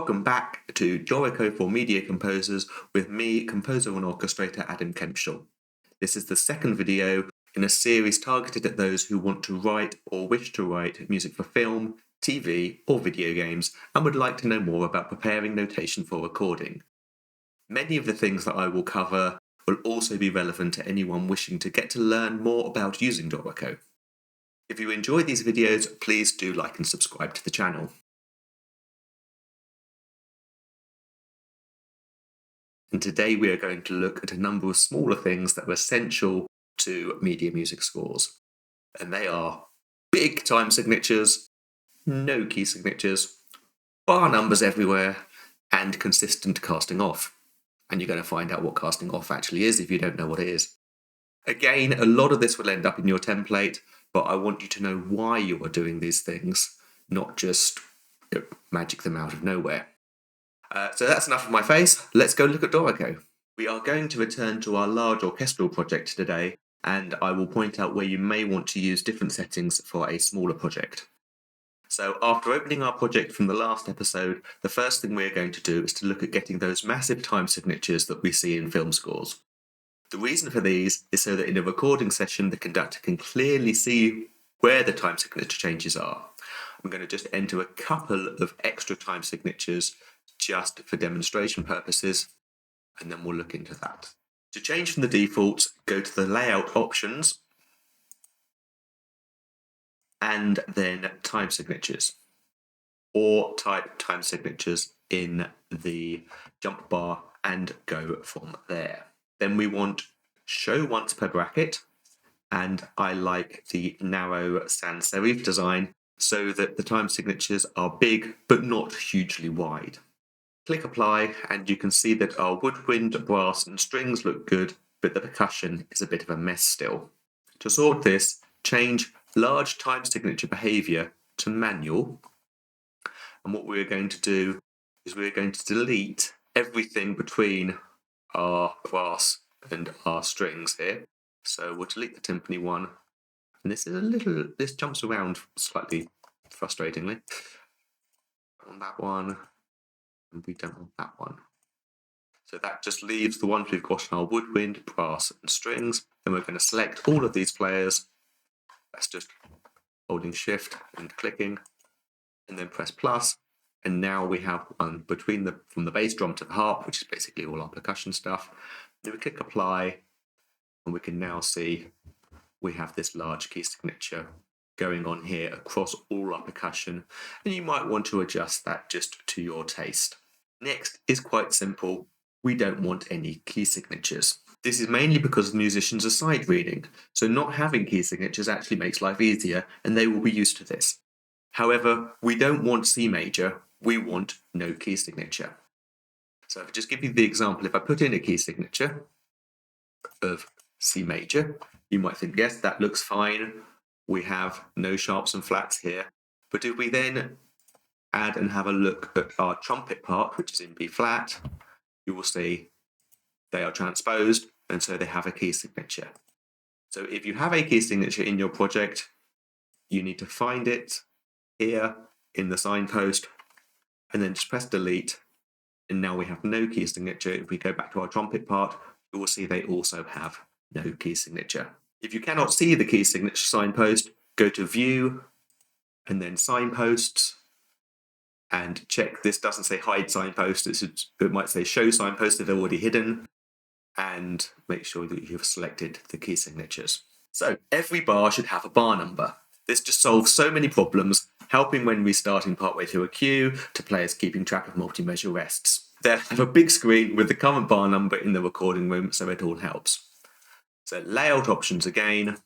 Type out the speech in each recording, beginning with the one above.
welcome back to Dorico for Media Composers with me, composer and orchestrator Adam Kempshall. This is the second video in a series targeted at those who want to write or wish to write music for film, TV or video games and would like to know more about preparing notation for recording. Many of the things that I will cover will also be relevant to anyone wishing to get to learn more about using Dorico. If you enjoy these videos, please do like and subscribe to the channel. And today we are going to look at a number of smaller things that are essential to media music scores. And they are big time signatures, no key signatures, bar numbers everywhere, and consistent casting off. And you're going to find out what casting off actually is if you don't know what it is. Again, a lot of this will end up in your template, but I want you to know why you are doing these things, not just magic them out of nowhere. So that's enough of my face. Let's go look at Dorico. We are going to return to our large orchestral project today, and I will point out where you may want to use different settings for a smaller project. So after opening our project from the last episode, the first thing we're going to do is to look at getting those massive time signatures that we see in film scores. The reason for these is so that in a recording session, the conductor can clearly see where the time signature changes are. I'm going to just enter a couple of extra time signatures just for demonstration purposes, and then we'll look into that. To change from the defaults, go to the layout options and then time signatures, or type time signatures in the jump bar and go from there. Then we want show once per bracket, and I like the narrow sans serif design so that the time signatures are big but not hugely wide. Click apply and you can see that our woodwind, brass and strings look good, but the percussion is a bit of a mess still. To sort this, change large time signature behavior to manual, and what we're going to do is we're going to delete everything between our brass and our strings here. So we'll delete the timpani one, and this jumps around slightly frustratingly. On that one, and we don't want that one. So that just leaves the ones we've got in our woodwind, brass and strings. Then we're going to select all of these players. That's just holding shift and clicking, and then press plus. And now we have one from the bass drum to the harp, which is basically all our percussion stuff. Then we click apply, and we can now see we have this large key signature going on here across all our percussion, and you might want to adjust that just to your taste. Next is quite simple. We don't want any key signatures. This is mainly because musicians are sight reading, so not having key signatures actually makes life easier, and they will be used to this. However, we don't want C major, we want no key signature. So if I just give you the example, if I put in a key signature of C major, you might think, yes, that looks fine. We have no sharps and flats here. But if we then add and have a look at our trumpet part, which is in B flat, you will see they are transposed, and so they have a key signature. So if you have a key signature in your project, you need to find it here in the signpost, and then just press delete, and now we have no key signature. If we go back to our trumpet part, you will see they also have no key signature. If you cannot see the key signature signpost, go to View, and then Signposts, and check this doesn't say hide signpost, it might say show signpost if they're already hidden, and make sure that you've selected the key signatures. So every bar should have a bar number. This just solves so many problems, helping when restarting partway through a cue to players keeping track of multi-measure rests. They have a big screen with the current bar number in the recording room, so it all helps. So layout options again,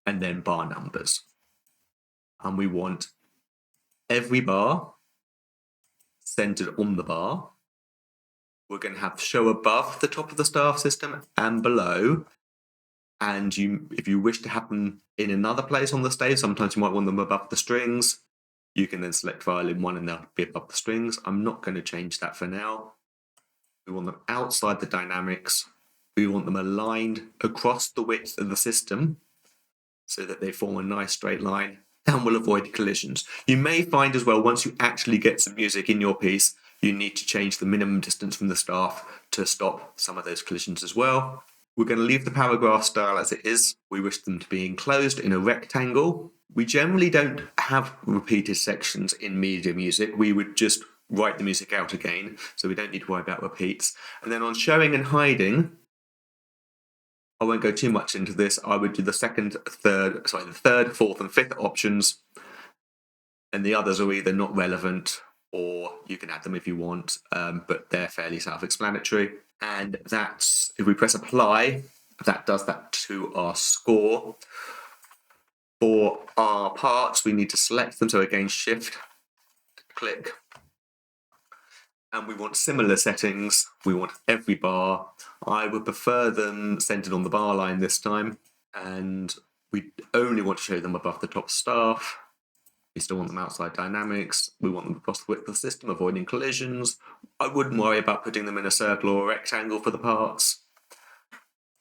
and then bar numbers. And we want every bar centered on the bar. We're going to have show above the top of the staff system and below. And if you wish to have them in another place on the stage, sometimes you might want them above the strings. You can then select violin 1 and they'll be above the strings. I'm not going to change that for now. We want them outside the dynamics. We want them aligned across the width of the system so that they form a nice straight line. and will avoid collisions. You may find as well, once you actually get some music in your piece, you need to change the minimum distance from the staff to stop some of those collisions as well. We're going to leave the paragraph style as it is. We wish them to be enclosed in a rectangle. We generally don't have repeated sections in media music. We would just write the music out again, so we don't need to worry about repeats. And then on showing and hiding, I won't go too much into this. I would do the third, fourth, and fifth options, and the others are either not relevant or you can add them if you want, but they're fairly self-explanatory. And that's, if we press apply, that does that to our score. For our parts, we need to select them. So again, shift, click. And we want similar settings. We want every bar. I would prefer them centered on the bar line this time. And we only want to show them above the top staff. We still want them outside dynamics. We want them across the width of the system, avoiding collisions. I wouldn't worry about putting them in a circle or a rectangle for the parts.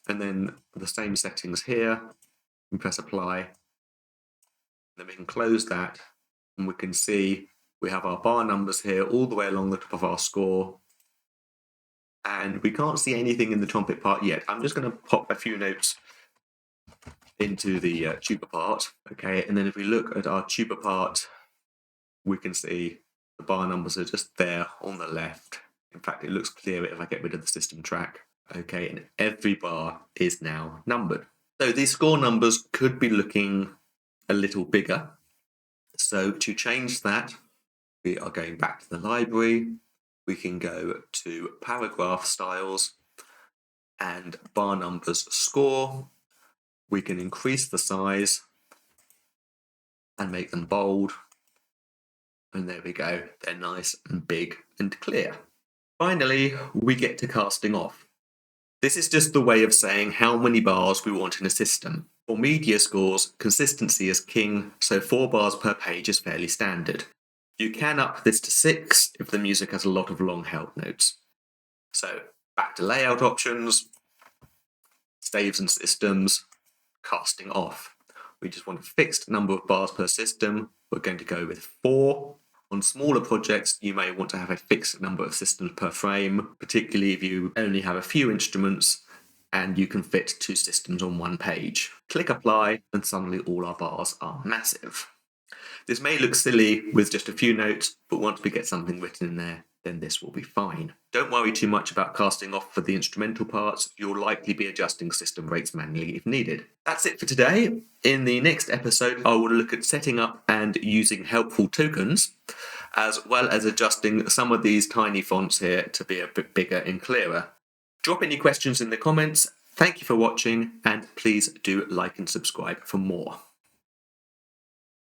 And then the same settings here. We press apply. Then we can close that, and we can see we have our bar numbers here all the way along the top of our score. And we can't see anything in the trumpet part yet. I'm just going to pop a few notes into the tuba part. Okay, and then if we look at our tuba part, we can see the bar numbers are just there on the left. In fact, it looks clearer if I get rid of the system track. Okay, and every bar is now numbered. So these score numbers could be looking a little bigger. So to change that, we are going back to the library. We can go to paragraph styles and bar numbers score. We can increase the size and make them bold. And there we go. They're nice and big and clear. Finally, we get to casting off. This is just the way of saying how many bars we want in a system. For media scores, consistency is king, so 4 bars per page is fairly standard. You can up this to 6 if the music has a lot of long held notes. So back to layout options, staves and systems, casting off. We just want a fixed number of bars per system. We're going to go with 4. On smaller projects, you may want to have a fixed number of systems per frame, particularly if you only have a few instruments and you can fit 2 systems on one page. Click apply, and suddenly all our bars are massive. This may look silly with just a few notes, but once we get something written in there, then this will be fine. Don't worry too much about casting off for the instrumental parts. You'll likely be adjusting system rates manually if needed. That's it for today. In the next episode, I will look at setting up and using helpful tokens, as well as adjusting some of these tiny fonts here to be a bit bigger and clearer. Drop any questions in the comments. Thank you for watching, and please do like and subscribe for more.